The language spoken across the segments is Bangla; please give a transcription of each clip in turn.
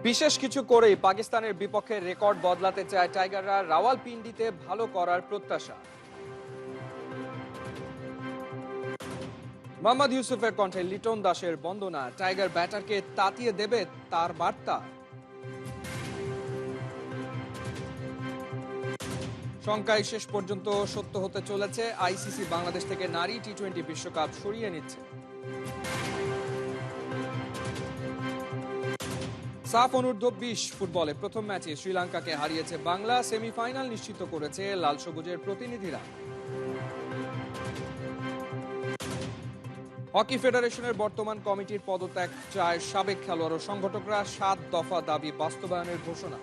বিশেষ কিছু করেই পাকিস্তানের বিপক্ষে রেকর্ড বদলাতে চায় টাইগাররা। রাওয়ালপিন্ডিতে ভালো করার প্রত্যাশা। মোহাম্মদ ইউসুফের কণ্ঠে লিটন দাসের বন্দনা। টাইগার ব্যাটারকে তাতিয়ে দেবে তার বার্তা। শঙ্কায় শেষ পর্যন্ত সত্য হতে চলেছে। আইসিসি বাংলাদেশ থেকে নারী টি-20 বিশ্বকাপ সরিয়ে নিচ্ছে। সাফ অনূর্ধ্ব 20 ফুটবলে প্রথম ম্যাচে শ্রীলঙ্কাকে হারিয়েছে বাংলা। সেমিফাইনাল নিশ্চিত করেছে লাল সবুজের প্রতিনিধিরা। হকি ফেডারেশনের বর্তমান কমিটির পদত্যাগ চায় সাবেক খেলোয়াড় ও সংগঠকরা। 7 দফা দাবি বাস্তবায়নের ঘোষণা।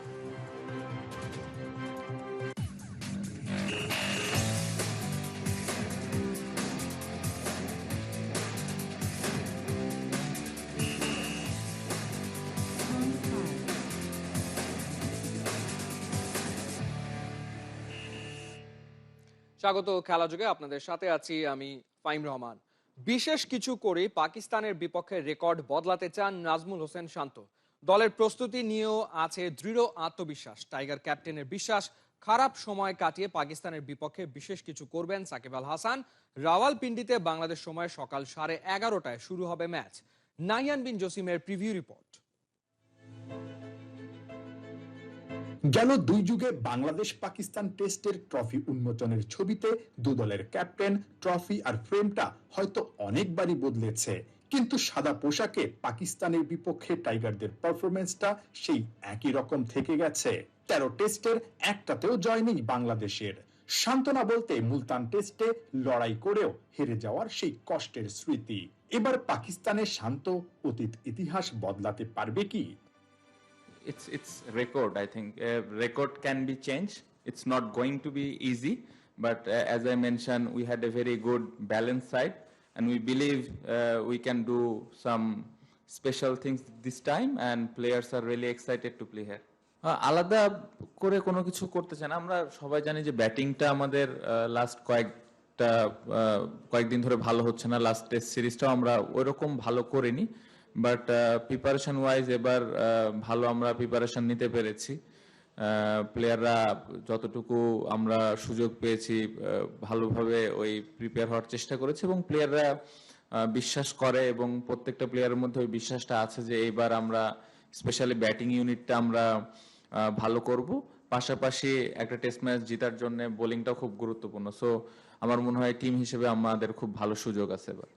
স্বাগত খেলা যুগে, আপনাদের সাথে আছি আমি ফাইম রহমান। বিশেষ কিছু করে পাকিস্তানের বিপক্ষে রেকর্ড বদলাতে চান নাজমুল হোসেন শান্ত। দলের প্রস্তুতি নিয়েও আছে দৃঢ় আত্মবিশ্বাস। টাইগার ক্যাপ্টেনের বিশ্বাস, খারাপ সময় কাটিয়ে পাকিস্তানের বিপক্ষে বিশেষ কিছু করবেন সাকিব আল হাসান। রাওয়ালপিন্ডিতে বাংলাদেশ সময় সকাল 11:30টায় শুরু হবে ম্যাচ। নাহিয়ান বিন জসিমের প্রিভিউ রিপোর্ট। গেল 2 যুগে বাংলাদেশ পাকিস্তান টেস্টের ট্রফি উন্মোচনের ছবিতে দু দলের ক্যাপ্টেন, ট্রফি আর ফ্রেমটা হয়তো অনেকবারই বদলেছে, কিন্তু সাদা পোশাকে পাকিস্তানের বিপক্ষে টাইগারদের পারফরমেন্সটা সেই একই রকম থেকে গেছে। 13 টেস্টের একটাতেও জয় নেই বাংলাদেশের। সান্ত্বনা বলতে মুলতান টেস্টে লড়াই করেও হেরে যাওয়ার সেই কষ্টের স্মৃতি। এবার পাকিস্তানের শান্ত অতীত ইতিহাস বদলাতে পারবে কি? It's record. I think record can be changed. It's not going to be easy, but as I mentioned, we had a very good balanced side, and we believe we can do some special things this time, and players are really excited to play here. আলাদা করে কোনো কিছু করতে চাই না। আমরা সবাই জানি যে ব্যাটিংটা আমাদের লাস্ট কয়েকদিন ধরে ভালো হচ্ছে না। লাস্ট টেস্ট সিরিজটাও আমরা ওইরকম ভালো করিনি, বাট প্রিপারেশন ওয়াইজ এবার ভালো আমরা প্রিপারেশন নিতে পেরেছি। প্লেয়াররা যতটুকু আমরা সুযোগ পেয়েছি ভালোভাবে ওই প্রিপেয়ার হওয়ার চেষ্টা করেছে, এবং প্লেয়াররা বিশ্বাস করে, এবং প্রত্যেকটা প্লেয়ারের মধ্যে ওই বিশ্বাসটা আছে যে এইবার আমরা স্পেশালি ব্যাটিং ইউনিটটা আমরা ভালো করব। পাশাপাশি একটা টেস্ট ম্যাচ জেতার জন্য বোলিংটাও খুব গুরুত্বপূর্ণ। সো আমার মনে হয় টিম হিসেবে আমাদের খুব ভালো সুযোগ আছে এবার।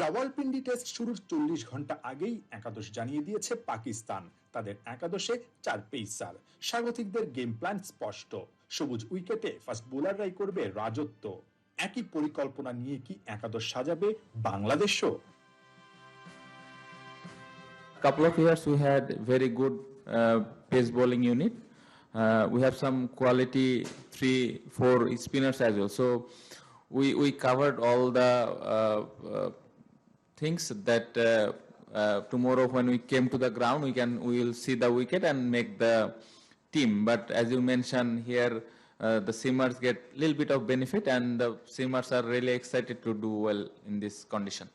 রাওয়ালপিন্ডি টেস্ট শুরুর 40 ঘন্টা আগেই একাদশ জানিয়ে দিয়েছে পাকিস্তান। তাদের একাদশে 4 পেসার। স্বাগতিকদের গেম প্ল্যান স্পষ্ট। সবুজ উইকেটে ফাস্ট বোলাররাই করবে রাজত্ব। একই পরিকল্পনা নিয়ে কি একাদশ সাজাবে বাংলাদেশও? Couple of years we had very good pace bowling unit. We have some quality 3-4 spinners as well. So we covered all the things that tomorrow when we came to the ground we will see the wicket and make the team. But as you mentioned here, the seamers get a little bit of benefit, and the seamers are really excited to do well in this condition.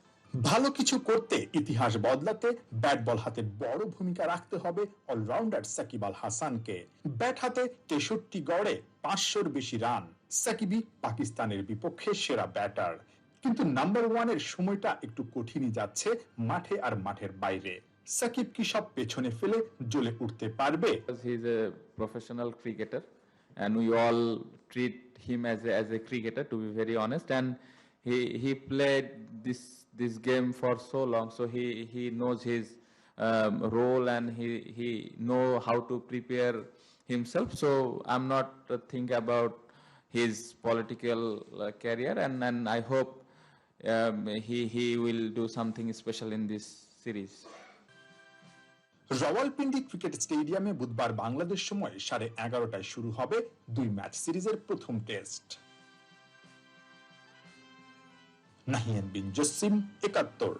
ভালো কিছু করতে, ইতিহাস বদলাতে ব্যাট বল হাতে বড় ভূমিকা রাখতে হবে অলরাউন্ডার সাকিব আল হাসানকে। ব্যাট হাতে 63 গড়ে 500-র বেশি রান। সাকিবই পাকিস্তানের বিপক্ষে সেরা ব্যাটার, কিন্তু নাম্বার 1 এর সময়টা একটু কঠিনই যাচ্ছে মাঠে আর মাঠের বাইরে। সাকিব কি সব পেছনে ফেলে জ্বলে উঠতে পারবে? He is a professional cricketer, and we all treat him as a cricketer, to be very honest, and he played this game for so long, so he knows his role, and he know how to prepare himself. So I'm not thinking about his political career, and I hope he will do something special in this series. Rawalpindi cricket স্টেডিয়ামে বুধবার বাংলাদেশ সময় 11:30টায় শুরু হবে 2 ম্যাচ সিরিজের প্রথম টেস্ট। নাহিয়ান বিন জসিম, 71।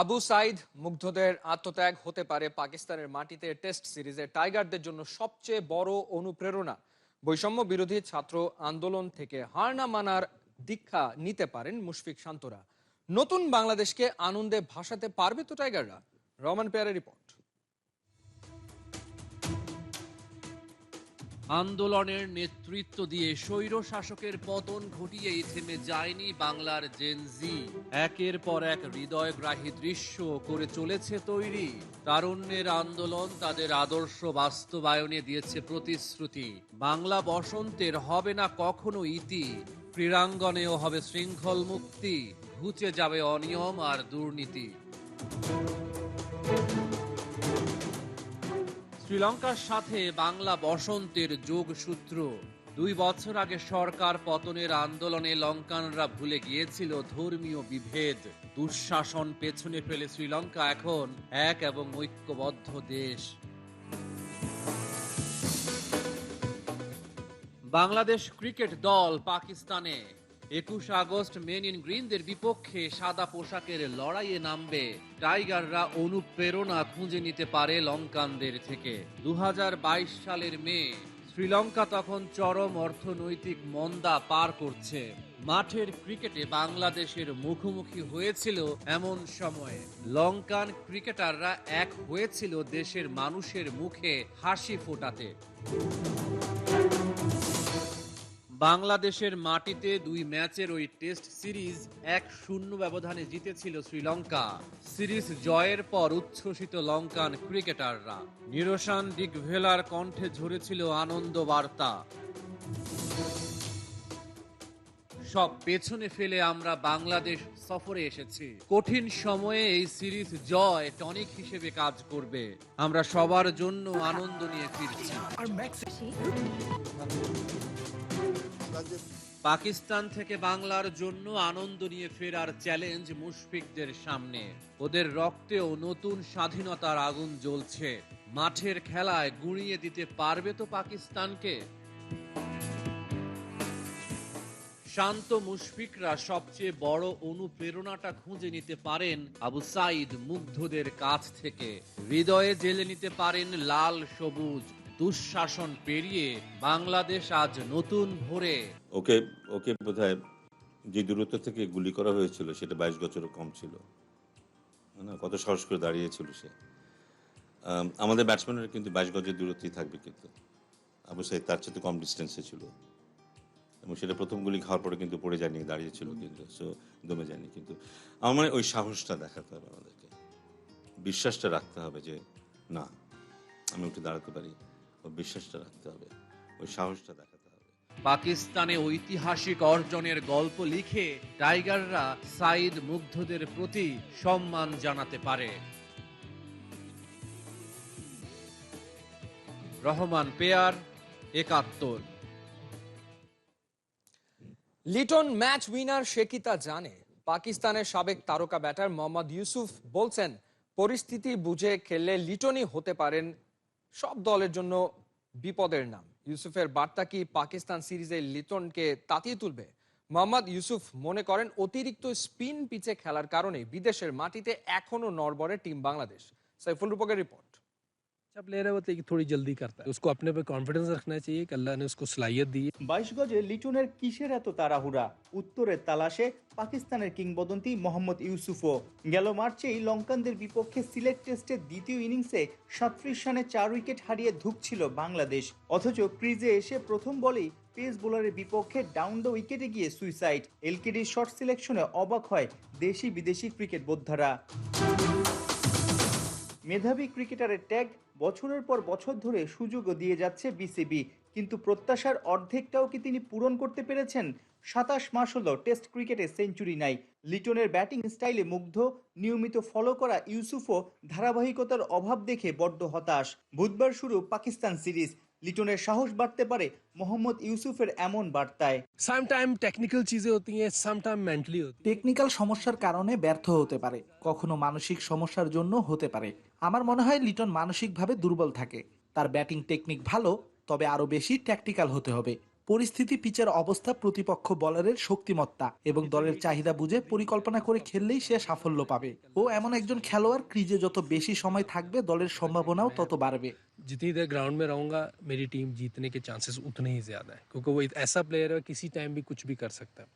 আবু সাইদ মুগ্ধদের আত্মত্যাগ হতে পারে পাকিস্তানের মাটিতে টেস্ট সিরিজে টাইগারদের জন্য সবচেয়ে বড় অনুপ্রেরণা। বৈষম্য বিরোধী ছাত্র আন্দোলন থেকে হার না মানার দীক্ষা নিতে পারেন মুশফিক শান্তরা। নতুন বাংলাদেশকে আনন্দে ভাসাতে পারবে তো টাইগাররা? রহমান পেয়ারের রিপোর্ট। আন্দোলনের নেতৃত্ব দিয়ে স্বৈর শাসকের পতন ঘটিয়েই থেমে যায়নি বাংলার জেনজি। একের পর এক হৃদয়গ্রাহী দৃশ্য করে চলেছে তৈরি। তারুণ্যের আন্দোলন তাদের আদর্শ বাস্তবায়নে দিয়েছে প্রতিশ্রুতি। বাংলা বসন্তের হবে না কখনো ইতি, ক্রীড়াঙ্গনেও হবে শৃঙ্খল মুক্তি, ঘুচে যাবে অনিয়ম আর দুর্নীতি। শ্রীলঙ্কার সাথে বাংলা বসন্তের যোগসূত্র। 2 বছর আগে সরকার পতনের আন্দোলনে লঙ্কানরা ভুলে গিয়েছিল ধর্মীয় বিভেদ। দুঃশাসন পেছনে ফেলে শ্রীলঙ্কা এখন এক এবং ঐক্যবদ্ধ দেশ। বাংলাদেশ ক্রিকেট দল পাকিস্তানে 21 আগস্ট মেন ইন গ্রিনদের বিপক্ষে সাদা পোশাকের লড়াইয়ে নামবে। টাইগাররা অনুপ্রেরণা খুঁজে নিতে পারে লঙ্কানদের থেকে। 2022 সালের মে, শ্রীলঙ্কা তখন চরম অর্থনৈতিক মন্দা পার করছে। মাঠের ক্রিকেটে বাংলাদেশের মুখোমুখি হয়েছিল এমন সময়ে। লঙ্কান ক্রিকেটাররা এক হয়েছিল দেশের মানুষের মুখে হাসি ফোটাতে। বাংলাদেশের মাটিতে 2 ম্যাচের ওই টেস্ট সিরিজ 1-0 ব্যবধানে জিতেছিল শ্রীলঙ্কা। সিরিজ জয়ের পর উচ্ছ্বসিত লঙ্কান ক্রিকেটাররা। নিরোশান ডিকভেলার কণ্ঠে ঝরেছিল আনন্দ বার্তা। সব পেছনে ফেলে আমরা বাংলাদেশ সফরে এসেছি। কঠিন সময়ে এই সিরিজ জয় টনিক হিসেবে কাজ করবে। আমরা সবার জন্য আনন্দ নিয়ে ফিরছি। পাকিস্তান থেকে বাংলার জন্য আনন্দ নিয়ে ফেরার চ্যালেঞ্জ মুশফিকদের সামনে। ওদের রক্তেও নতুন স্বাধীনতার আগুন জ্বলছে। মাঠের খেলায় গুঁড়িয়ে দিতে পারবে তো পাকিস্তানকে? শান্ত মুশফিকরা সবচেয়ে বড় অনুপ্রেরণাটা খুঁজে নিতে পারেন আবু সাইদ মুগ্ধদের কাছ থেকে। হৃদয়ে জেলে নিতে পারেন লাল সবুজ। দুঃশাসন পেরিয়ে বাংলাদেশ আজ নতুন ভোরে। ওকে বোধহয় যে দূরত্ব থেকে গুলি করা হয়েছিল সেটা 22 গজেরও কম ছিল না? কত সাহস করে দাঁড়িয়েছিল সে। আমাদের ব্যাটসম্যানরা কিন্তু 22 গজের দূরত্বই থাকবে, কিন্তু আবু সাইদ তার চেয়ে কম ডিস্টেন্সে ছিল এবং সেটা প্রথম গুলি খাওয়ার পরে কিন্তু পড়ে যায়নি, দাঁড়িয়েছিল, কিন্তু সো দমে যায়নি। কিন্তু আমার মনে হয় ওই সাহসটা দেখাতে হবে আমাদেরকে, বিশ্বাসটা রাখতে হবে যে না, আমি উঠে দাঁড়াতে পারি। ওই বিশ্বাসটা রাখতে হবে, ওই সাহসটা দেখাতে হবে। পাকিস্তানে ঐতিহাসিক অর্জনের গল্প লিখে টাইগাররা সাইদ মুগ্ধদের প্রতি সম্মান জানাতে পারে। রহমান পেয়ার, 71। লিটন ম্যাচ উইনার সে কি তা জানে? পাকিস্তানের সাবেক তারকা ব্যাটার মোহাম্মদ ইউসুফ বলছেন, পরিস্থিতি বুঝে খেললে লিটনই হতে পারেন সব দলের জন্য বিপদের নাম। ইউসুফের বার্তা কি পাকিস্তান সিরিজে লিটনকে তাতিয়ে তুলবে? মোহাম্মদ ইউসুফ মনে করেন, অতিরিক্ত স্পিন পিচে খেলার কারণে বিদেশের মাটিতে এখনো নড়বড়ে টিম বাংলাদেশ। সাইফুল রূপকের রিপোর্ট। अच्छा प्लेयर है वो, लेकिन थोड़ी जल्दी करता है। उसको अपने पे कॉन्फिडेंस रखना चाहिए कि अल्लाह ने उसको सलाहियत दी है। 22 গজে লিটনের কিসের এত তাড়াহুড়া? উত্তরের তালাশে পাকিস্তানের কিংবদন্তি মোহাম্মদ ইউসুফও। গেল মার্চেই লঙ্কানদের বিপক্ষে সিলেট টেস্টের দ্বিতীয় ইনিংসে 37 রানে 4 উইকেট হারিয়ে ধুঁকছিল বাংলাদেশ। অথচ ক্রিজে এসে প্রথম বলেই পেস বোলারের বিপক্ষে ডাউন দ্য উইকেটে গিয়ে সুইসাইড। এলকেডির শর্ট সিলেকশনে অবাক হয় দেশি বিদেশি ক্রিকেট বোদ্ধারা। মেধাবী ক্রিকেটারের ট্যাগ বছরের পর বছর ধরে সুযোগও দিয়ে যাচ্ছে বিসিবি, কিন্তু প্রত্যাশার অর্ধেকটাও কি তিনি পূরণ করতে পেরেছেন? 27 মাস হলো টেস্ট ক্রিকেটে সেঞ্চুরি নাই। লিটনের ব্যাটিং স্টাইলে মুগ্ধ, নিয়মিত ফলো করা ইউসুফও ধারাবাহিকতার অভাব দেখে বড্ড হতাশ। বুধবার শুরু পাকিস্তান সিরিজ। লিটনের সাহস বাড়তে পারে মোহাম্মদ ইউসুফের এমন বার্তায়। सम टाइम टेक्निकल चीजें होती हैं, सम टाइम मेंटली होती টেকনিক্যাল সমস্যার কারণে ব্যর্থ হতে পারে, কখনো মানসিক সমস্যার জন্য হতে পারে। আমার মনে হয় লিটন মানসিকভাবে দুর্বল থাকে। তার ব্যাটিং টেকনিক ভালো, তবে আরো বেশি ট্যাকটিক্যাল হতে হবে। পরিস্থিতি, পিচের অবস্থা, প্রতিপক্ষ বলারের শক্তিমত্তা এবং দলের চাহিদা বুঝে পরিকল্পনা করে খেললেই সে সাফল্য পাবে। ও এমন একজন খেলোয়াড়, ক্রিজে যত বেশি সময় থাকবে দলের সম্ভাবনাও তত বাড়বে। जितनी देर ग्राउंड में रहूंगा मेरी टीम जीतने के चांसेस उतने ही ज्यादा है, क्योंकि वो एक ऐसा प्लेयर है किसी टाइम भी कुछ भी कर सकता है।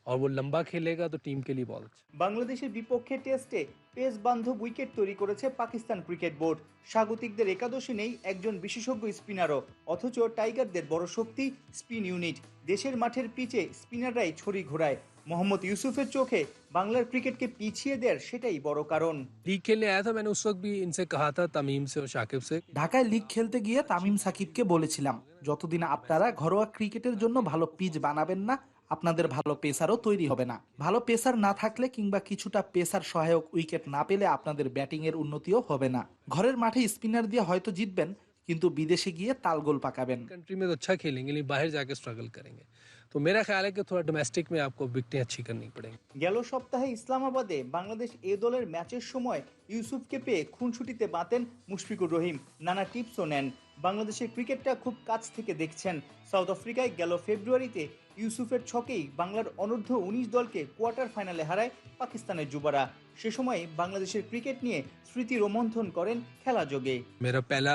और वो लंबा खेलेगा तो टीम के लिए बहुत अच्छा। বাংলাদেশের বিপক্ষে টেস্টে পেস বান্ধব উইকেট তৈরি করেছে পাকিস্তান ক্রিকেট বোর্ড। স্বাগতিকদের একাদশে নেই একজন বিশেষজ্ঞ স্পিনারও, অথচ টাইগারদের বড় শক্তি স্পিন ইউনিট। দেশের মাঠের পিচে স্পিনাররাই ছড়ি ঘোরায়। মোহাম্মদ ইউসুফের চোখে বাংলার ক্রিকেটকে পিছিয়ে দেওয়ার সেটাই বড় কারণ। लीग खेलने आया था, मैंने उस वक्त भी इनसे कहा था, तमीम से और शाकिब से। ঢাকায় লিগ খেলতে গিয়ে তামিম সাকিবকে বলেছিলাম, যতদিন আপনারা ঘরোয়া ক্রিকেটের জন্য ভালো পিচ বানাবেন না, আপনাদের ভালো পেসারও তৈরি হবে না। ভালো পেসার না থাকলে কিংবা কিছুটা পেসার সহায়ক উইকেট না পেলে আপনাদের ব্যাটিং এর উন্নতিও হবে না। ঘরের মাঠে স্পিনার দিয়ে হয়তো জিতবেন, কিন্তু বিদেশে গিয়ে তালগোল পাকাবেন। कंट्री में तो अच्छा खेलेंगे, लेकिन बाहर जाके स्ट्रगल करेंगे। तो मेरा ख्याल है कि थोड़ा डोमेस्टिक में आपको विकेटें अच्छी करनी पड़ेंगी। গেল সপ্তাহে ইসলামাবাদে বাংলাদেশ এ দলের ম্যাচের সময় ইউসুফকে পেয়ে খুনসুটিতে বাতেন মুশফিকুর রহিম। নানা টিপসও নেন। বাংলাদেশের ক্রিকেটটা খুব কাছ থেকে দেখছেন। সাউথ আফ্রিকায় গেল ফেব্রুয়ারিতে ইউসুফের ছকেই বাংলার অনূর্ধ্ব 19 দলকে কোয়ার্টার ফাইনালে হারায় পাকিস্তানের যুবরা। সে সময় বাংলাদেশের ক্রিকেট নিয়ে স্মৃতি রোমন্থন করেন খেলা যোগে। मेरा पहला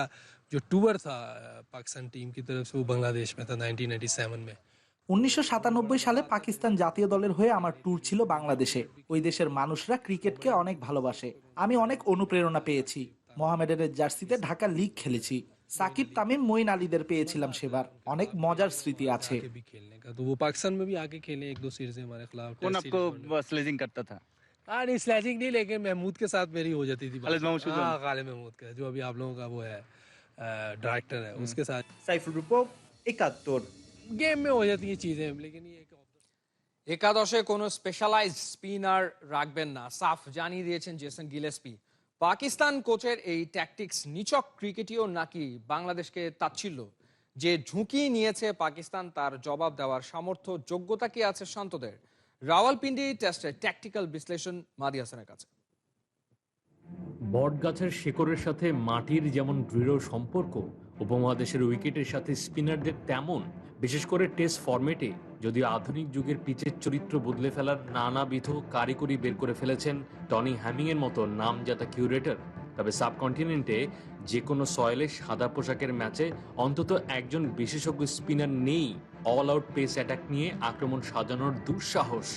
जो टूर था पाकिस्तान टीम की तरफ से वो बांग्लादेश में था 1997 में। 1997 সালে পাকিস্তান জাতীয় দলের হয়ে আমার ট্যুর ছিল বাংলাদেশে। ওই দেশের মানুষরা ক্রিকেটকে অনেক ভালোবাসে। আমি অনেক অনুপ্রেরণা পেয়েছি। মোহামেডানের জার্সিতে ঢাকা লিগ খেলেছি। সাকিব, তামিম, মঈন আলীদের পেয়েছিলাম সেবার। অনেক মজার স্মৃতি আছে। आगे भी खेलने का, तो वो पाकिस्तान में भी आके खेले एक दो सीरीज हमारे खिलाफ। कौन आपको स्लेजिंग करता था? हाँ नहीं, स्लैजिंग नहीं, लेकिन महमूद के साथ मेरी हो जाती थी बात। खालिद महमूद हाँ, खालिद महमूद का, जो अभी आप लोगों का वो है डायरेक्टर है, उसके साथ সাইফুল রূপক, 71। गेम में हो जाती हैं चीजें, लेकिन ये একাদশে কোনো স্পেশালাইজড স্পিনার রাখবেন না, সাফ জানিয়ে দিয়েছেন জেসন গিলেস্পি। পাকিস্তান কোচের এই ট্যাকটিক্স নিছক ক্রিকেটীয় নাকি বাংলাদেশকে তাচ্ছিল্য? যে ঝুঁকি নিয়েছে পাকিস্তান, তার জবাব দেওয়ার সামর্থ্য যোগ্যতা কি আছে শান্তদের? রাওয়ালপিন্ডি টেস্টের ট্যাকটিক্যাল বিশ্লেষণ মাদি হাসানের কাছে। বটগাছের শেকড়ের সাথে মাটির যেমন দৃঢ় সম্পর্ক, উপমহাদেশের উইকেটের সাথে স্পিনারদের তেমন, বিশেষ করে টেস্ট ফরম্যাটে। যদিও আধুনিক যুগের পিচের চরিত্র বদলে ফেলার নানাবিধ কারিগরি বের করে ফেলেছেন টনি হ্যামিংয়ের মতো নামজাদা কিউরেটর, তবে সাবকন্টিনেন্টে যে কোনো সয়েলে সাদা পোশাকের ম্যাচে অন্তত একজন বিশেষজ্ঞ স্পিনার নেই অল আউট পেস অ্যাটাক নিয়ে আক্রমণ সাজানোর দুঃসাহস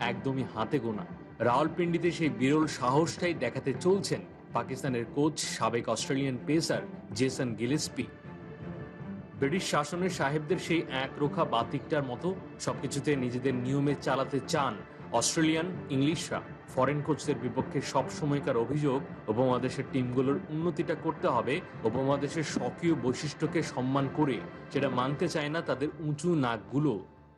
একদমই হাতে গোনা। রাওয়ালপিন্ডিতে সেই বিরল সাহসটাই দেখাতে চলছেন পাকিস্তানের কোচ সাবেক Australian pacer Jason Gillespie. British শাসনের সাহেবদের সেই একরোখা বাতিকটার মতো সবকিছুতে নিজেদের নিয়মে চালাতে চান অস্ট্রেলিয়ান ইংলিশরা। ফরেন কোচদের বিপক্ষে সব সময়কার অভিযোগ, উপমহাদেশের টিমগুলোর উন্নতিটা করতে হবে উপমহাদেশের স্বকীয় বৈশিষ্ট্যকে সম্মান করে। সেটা মানতে চায় না তাদের উঁচু নাকগুলো।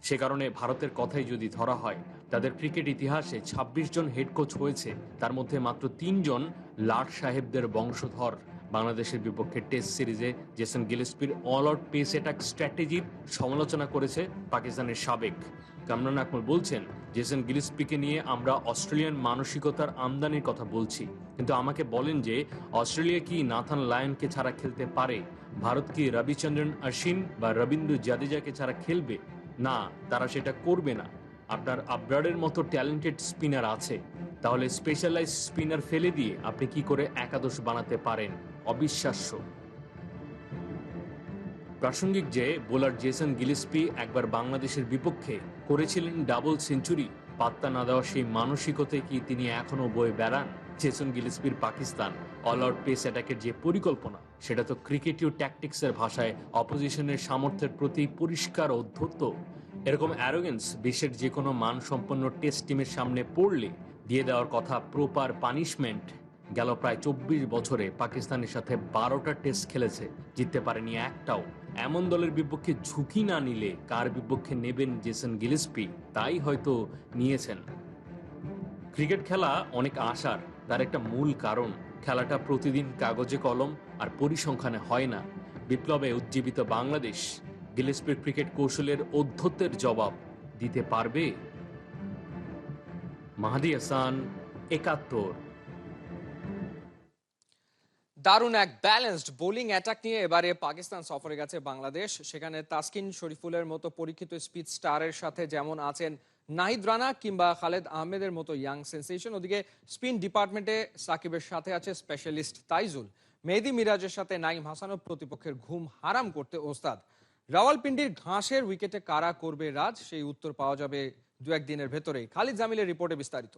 সে কারণে ভারতের কথাই যদি ধরা হয়, তাদের ক্রিকেট ইতিহাসে 26 জন হেড কোচ হয়েছে, তার মধ্যে মাত্র 3 জন লাট সাহেবদের বংশধর। বাংলাদেশের বিপক্ষে টেস্ট সিরিজে জেসন গিলেস্পির অল আউট পেস অ্যাটাক স্ট্র্যাটেজির সমালোচনা করেছে পাকিস্তানের সাবেক। কামরান আকমল বলছেন, জেসন গিলেস্পিকে নিয়ে আমরা অস্ট্রেলিয়ান মানসিকতার আমদানির কথা বলছি, কিন্তু আমাকে বলেন যে অস্ট্রেলিয়া কি নাথান লায়নকে ছাড়া খেলতে পারে? ভারত কি রবিচন্দ্রন অশ্বিন বা রবীন্দ্র জাদেজাকে ছাড়া খেলবে? না, তারা সেটা করবে না। আপনার আবরারের মতো ট্যালেন্টেড স্পিনার আছে, তাহলে স্পেশালাইজ স্পিনার ফেলে দিয়ে আপনি কি করে একাদশ বানাতে পারেন? অবিশ্বাস্য। প্রাসঙ্গিক যে বোলার জেসন গিলেস্পি একবার বাংলাদেশের বিপক্ষে করেছিলেন ডাবল সেঞ্চুরি, পাত্তা না দেওয়া সেই মানসিকতায় কি তিনি এখনো বয়ে বেড়ান? জেসন গিলেস্পির পাকিস্তান অল আউট পেস অ্যাটাকের যে পরিকল্পনা, সেটা তো ক্রিকেটীয় ট্যাকটিক্সের ভাষায় অপোজিশনের সামর্থ্যের প্রতি পরিষ্কার অধ্যত্ত। এরকম অ্যারোগেন্স বিশ্বের যে কোনো মানসম্পন্ন টেস্ট টিমের সামনে পড়লে দিয়ে দেওয়ার কথা প্রপার পানিশমেন্ট। গেল প্রায় 24 বছরে পাকিস্তানের সাথে 12টা টেস্ট খেলেছে, জিততে পারেনি একটাও। এমন দলের বিপক্ষে ঝুঁকি না নিলে কার বিপক্ষে নেবেন জেসন গিলেস্পি? তাই হয়তো নিয়েছেন। ক্রিকেট খেলা অনেক আশার, তার একটা মূল কারণ খেলাটা প্রতিদিন কাগজে কলম আর পরিসংখ্যানে হয় না। বিপ্লবে উজ্জীবিত বাংলাদেশ গিলেস্পির ক্রিকেট কৌশলের অধ্যত্বের জবাব দিতে পারবে? মাহাদি হাসান, 71। দারুণ এক ব্যালেন্সড বোলিং অ্যাটাক নিয়ে এবারে পাকিস্তান সফরে গেছে বাংলাদেশ। সেখানে তাসকিন শরীফুলের মতো পরীক্ষিত স্পিড স্টারের সাথে যেমন আছেন নাহিদ রানা কিংবা খালেদ আহমেদের মতো ইয়াং সেন্সেশন, ওদিকে স্পিন ডিপার্টমেন্টে সাকিবের সাথে আছে স্পেশালিস্ট তাইজুল। মেহেদী মিরাজের সাথে নাইম হাসানও প্রতিপক্ষের ঘুম হারাম করতে ওস্তাদ। রাওয়ালপিন্ডির ঘাসের উইকেটে কারা করবে রাজ, সেই উত্তর পাওয়া যাবে দু একদিনের ভেতরেই। খালিদ জামিলের রিপোর্টে বিস্তারিত।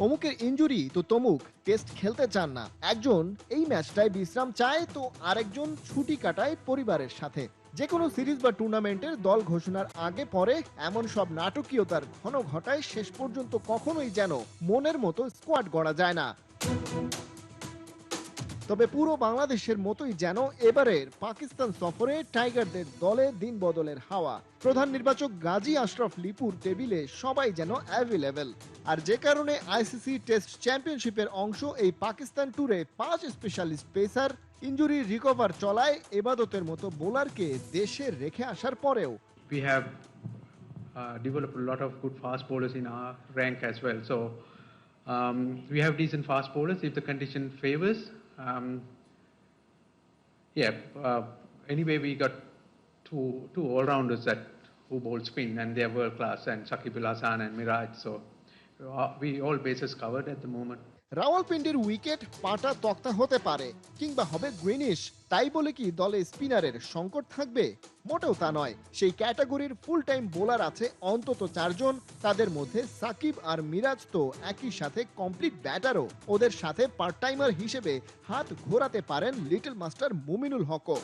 অমুকের ইনজুরি তো তমুক টেস্ট খেলতে চান না, একজন এই ম্যাচটায় বিশ্রাম চায় তো আরেকজন ছুটি কাটায় পরিবারের সাথে। যে কোনো সিরিজ বা টুর্নামেন্টের দল ঘোষণার আগে পরে এমন সব নাটকীয়তার ঘন ঘটায় শেষ পর্যন্ত কখনোই যেন মনের মতো স্কোয়াড গড়া যায় না। তবে পুরো বাংলাদেশের মতোই যেন এবারের পাকিস্তান সফরে টাইগারদের দলে দিন বদলের হাওয়া। প্রধান নির্বাচক গাজী আশরাফ লিপুর টেবিলে সবাই যেন অ্যাভেলেবেল। আর যে কারণে আইসিসি টেস্ট চ্যাম্পিয়নশিপের অংশ এই পাকিস্তান ট্যুরে 5 স্পেশালিস্ট পেসার ইনজুরি রিকভার চলায় এবাদতের মতো বোলারকে দেশে রেখে আসার পরেও we have developed a lot of good fast bowlers in our rank as well. So we have decent fast bowlers if the condition favors. Anyway, we got two all-rounders that who bowl spin and they are world class, and Shakib Al Hasan and Miraj. So we all bases covered at the moment. রাওয়ালপিন্ডির উইকেট পাটা তক্তা হতে পারে কিংবা হবে গ্রিনিশ, তাই বলে কি দলে স্পিনারের সংকট থাকবে? মোটেও তা নয়। সেই ক্যাটাগরির ফুল টাইম বোলার আছে অন্তত 4 জন। তাদের মধ্যে সাকিব আর মিরাজ তো একই সাথে কমপ্লিট ব্যাটারও। ওদের সাথে পার্ট টাইমার হিসেবে হাত ঘোরাতে পারেন লিটল মাস্টার মুমিনুল হকও।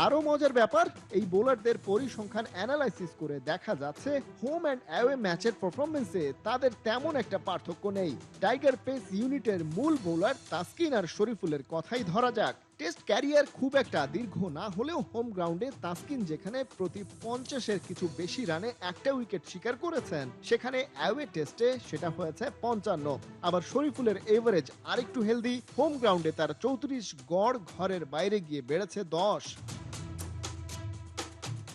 আরো মজার ব্যাপার, এই বোলারদের পরিসংখ্যান অ্যানালাইসিস করে দেখা যাচ্ছে হোম অ্যান্ড অ্যাওয়ে ম্যাচের পারফরমেন্সে তাদের তেমন একটা পার্থক্য নেই। টাইগার পেস ইউনিটের মূল বোলার তাসকিন আর শরীফুলের কথাই ধরা যাক। টেস্ট ক্যারিয়ার খুব একটা দীর্ঘ না হলেও হোম গ্রাউন্ডে তাসকিন যেখানে প্রতি 50-এর কিছু বেশি রানে একটা উইকেট শিকার করেছেন, সেখানে অ্যাওয়ে টেস্টে সেটা হয়েছে 55। আবার শরীফুলের এভারেজ আরেকটু হেলদি, হোম গ্রাউন্ডে তার 34 গড়, ঘরের বাইরে গিয়ে বেড়েছে 10।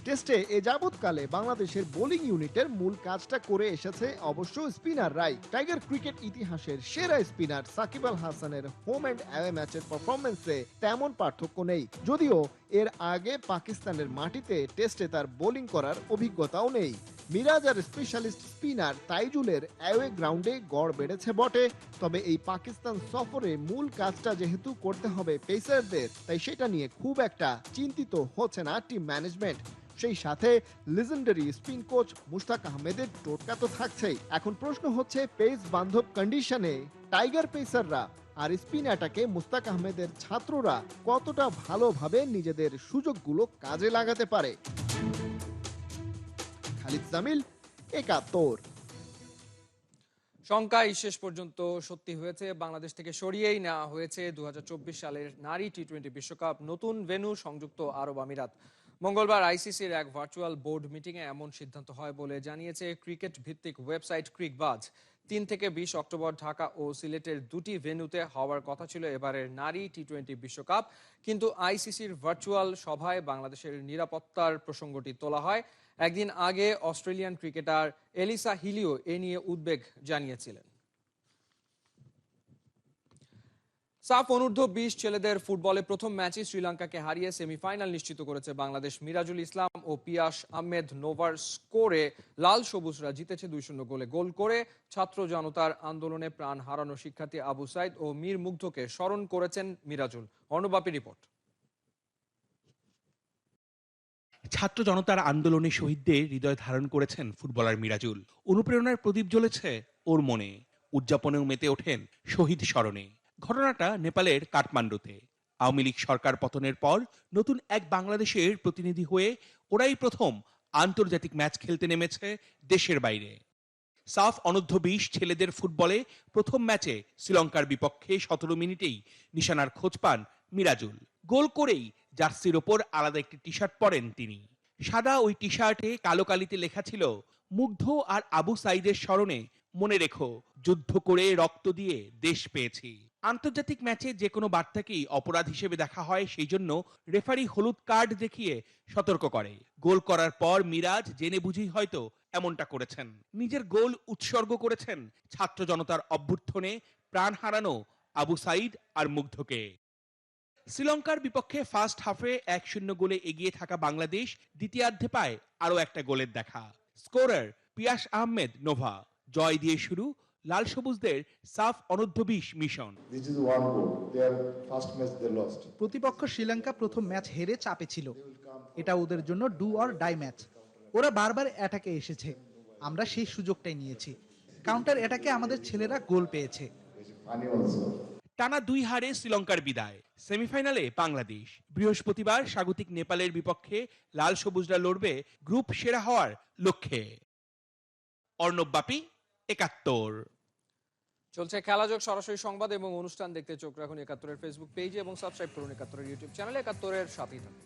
টেস্টে এ যাবৎকালে বাংলাদেশের বোলিং ইউনিটের মূল কাজটা করে এসেছে অবশ্য স্পিনাররাই। টাইগার ক্রিকেট ইতিহাসের সেরা স্পিনার সাকিব আল হাসানের হোম অ্যান্ড অ্যাওয়ে ম্যাচের পারফরমেন্সে তেমন পার্থক্য নেই, যদিও এর আগে পাকিস্তানের মাটিতে টেস্টে তার বোলিং করার অভিজ্ঞতাও নেই। মিরাজ আর স্পেশালিস্ট স্পিনার তাইজুলের অ্যাওয়ে গ্রাউন্ডে গড় বেড়েছে বটে, তবে এই পাকিস্তান সফরে মূল কাজটা যেহেতু করতে হবে পেসারদের, তাই সেটা নিয়ে খুব একটা চিন্তিত হচ্ছে না টিম ম্যানেজমেন্ট। সেই সাথে লিজেন্ডারি স্পিন কোচ মুশতাক আহমেদের টোটকা তো থাকছেই। এখন প্রশ্ন হচ্ছে পেস বান্ধব কন্ডিশনে টাইগার পেসাররা আর স্পিন অ্যাটাকে মুশতাক আহমেদের ছাত্ররা কতটা ভালোভাবে নিজেদের সুযোগগুলো কাজে লাগাতে পারে। খালিদ জামিল, 71। শঙ্কাই শেষ পর্যন্ত সত্যি হয়েছে। বাংলাদেশ থেকে সরিয়েই নেওয়া হয়েছে 2024 সালের নারী টি-20 বিশ্বকাপ। নতুন ভেন্যু সংযুক্ত আরব আমিরাত। মঙ্গলবার আইসিসির এক ভার্চুয়াল বোর্ড মিটিংয়ে এমন সিদ্ধান্ত হয় বলে জানিয়েছে ক্রিকেট ভিত্তিক ওয়েবসাইট ক্রিকবাজ। 3 থেকে 20 অক্টোবর ঢাকা ও সিলেটের দুটি ভেন্যুতে হওয়ার কথা ছিল এবারের নারী টি-20 বিশ্বকাপ, কিন্তু আইসিসির ভার্চুয়াল সভায় বাংলাদেশের নিরাপত্তার প্রসঙ্গটি তোলা হয়। একদিন আগে অস্ট্রেলিয়ান ক্রিকেটার এলিসা হিলিও এ নিয়ে উদ্বেগ জানিয়েছিলেন। সাফ অনূর্ধ্ব 20 ছেলেদের ফুটবলে প্রথম ম্যাচে শ্রীলঙ্কাকে হারিয়ে সেমিফাইনাল নিশ্চিত করেছে বাংলাদেশ। মিরাজুল ইসলাম ও পিয়াস আহমেদ নোভার স্কোরে লাল সবুজরা জিতেছে 2-0 গোলে। গোল করে ছাত্র জনতার আন্দোলনে প্রাণ হারানো শিক্ষার্থী আবু সাইদ ও মীর মুগ্ধকে স্মরণ করেছেন মিরাজুল। অনুবাপী রিপোর্ট। ছাত্র জনতার আন্দোলনে শহীদদের হৃদয় ধারণ করেছেন ফুটবলার মিরাজুল। অনুপ্রেরণার প্রদীপ জ্বলেছে ওর মনে, উদযাপনেও মেতে ওঠেন শহীদ স্মরণে। ঘটনাটা নেপালের কাঠমান্ডুতে। আওয়ামী লীগ সরকার পতনের পর নতুন এক বাংলাদেশের প্রতিনিধি হয়ে ওরাই প্রথম আন্তর্জাতিক ম্যাচ খেলতে নেমেছে দেশের বাইরে। সাফ অনূর্ধ্ব 20 ছেলেদের ফুটবলে প্রথম ম্যাচে শ্রীলঙ্কার বিপক্ষে 17 মিনিটেই নিশানার খোঁজ পান মিরাজুল। গোল করেই জার্সির ওপর আলাদা একটি টি শার্ট পরেন তিনি। সাদা ওই টি শার্টে কালো কালিতে লেখা ছিল, মুগ্ধ আর আবু সাইদের স্মরণে মনে রেখো, যুদ্ধ করে রক্ত দিয়ে দেশ পেয়েছি। আন্তর্জাতিক ম্যাচে যে কোনো বার্তাকেই অপরাধ হিসেবে দেখা হয়, সেই জন্য রেফারি হলুদ কার্ড দেখিয়ে সতর্ক করে। গোল করার পর মিরাজ জেনে বুঝেই হয়তো এমনটা করেছেন। নিজের গোল উৎসর্গ করেছেন ছাত্র জনতার অভ্যুত্থানে প্রাণ হারানো আবু সাইদ আর মুগ্ধকে। শ্রীলঙ্কার বিপক্ষে ফার্স্ট হাফে 1-0 গোলে এগিয়ে থাকা বাংলাদেশ দ্বিতীয়ার্ধে পায় আরো একটা গোলের দেখা। স্কোরার পিয়াস আহমেদ নোভা। জয় দিয়ে শুরু লাল সবুজদের সাফ অনূর্ধ্ব 20 মিশন। প্রতিপক্ষ শ্রীলঙ্কা প্রথম ম্যাচ হেরে চাপে ছিল। এটা ওদের জন্য ডু অর ডাই ম্যাচ। ওরা বারবার অ্যাটাকে এসেছে, আমরা সেই সুযোগটাই নিয়েছি। কাউন্টার অ্যাটাকে আমাদের ছেলেরা গোল পেয়েছে। টানা 2 হারে শ্রীলঙ্কার বিদায়। সেমিফাইনালে বাংলাদেশ। বৃহস্পতিবার স্বাগতিক নেপালের বিপক্ষে লাল সবুজরা লড়বে গ্রুপ সেরা হওয়ার লক্ষ্যে। অর্ণব বাপি, ৭১। চলছে খেলাযোগ সরাসরি সংবাদ এবং অনুষ্ঠান দেখতে চোখ রাখুন ৭১-এর ফেসবুক পেজে এবং সাবস্ক্রাইব করুন ৭১-এর ইউটিউব চ্যানেলে। ৭১-এর সাথেই থাকুন।